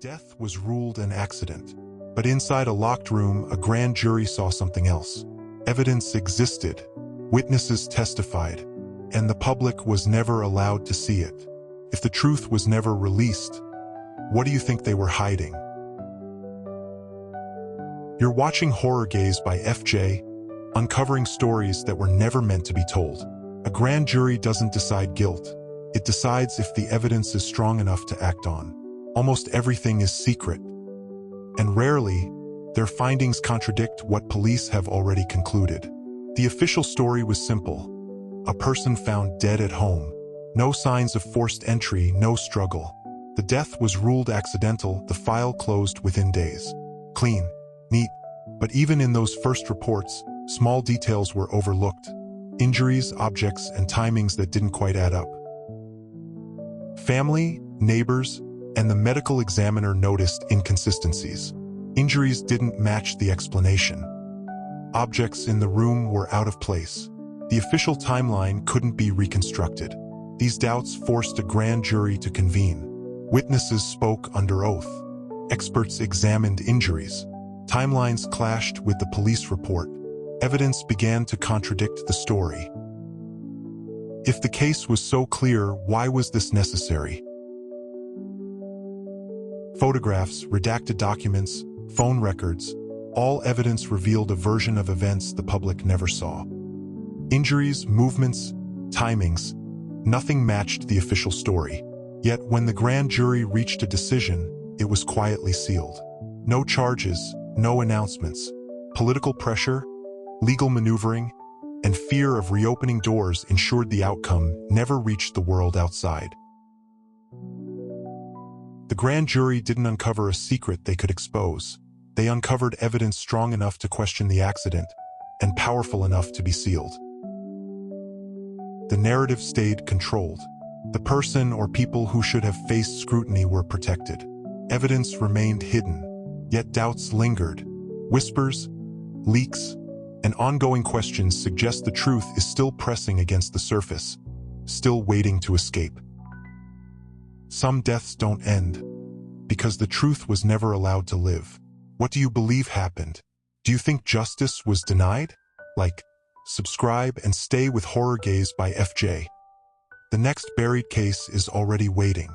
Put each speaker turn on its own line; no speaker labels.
death was ruled an accident, but inside a locked room, a grand jury saw something else. Evidence existed, witnesses testified, and the public was never allowed to see it. If the truth was never released, what do you think they were hiding? You're watching Horror Gaze by FJ, uncovering stories that were never meant to be told. A grand jury doesn't decide guilt. It decides if the evidence is strong enough to act on. Almost everything is secret, and rarely, their findings contradict what police have already concluded. The official story was simple. A person found dead at home. No signs of forced entry, no struggle. The death was ruled accidental, the file closed within days. Clean, neat, but even in those first reports, small details were overlooked. Injuries, objects, and timings that didn't quite add up. Family, neighbors, and the medical examiner noticed inconsistencies. Injuries didn't match the explanation. Objects in the room were out of place. The official timeline couldn't be reconstructed. These doubts forced a grand jury to convene. Witnesses spoke under oath. Experts examined injuries. Timelines clashed with the police report. Evidence began to contradict the story. If the case was so clear, why was this necessary? Photographs, redacted documents, phone records, all evidence revealed a version of events the public never saw. Injuries, movements, timings, nothing matched the official story. Yet when the grand jury reached a decision, it was quietly sealed. No charges, no announcements. Political pressure, legal maneuvering, and fear of reopening doors ensured the outcome never reached the world outside. The grand jury didn't uncover a secret they could expose. They uncovered evidence strong enough to question the accident, and powerful enough to be sealed. The narrative stayed controlled. The person or people who should have faced scrutiny were protected. Evidence remained hidden, yet doubts lingered. Whispers, leaks, and ongoing questions suggest the truth is still pressing against the surface, still waiting to escape. Some deaths don't end, because the truth was never allowed to live. What do you believe happened? Do you think justice was denied? Like, subscribe, and stay with Horror Gaze by FJ. The next buried case is already waiting.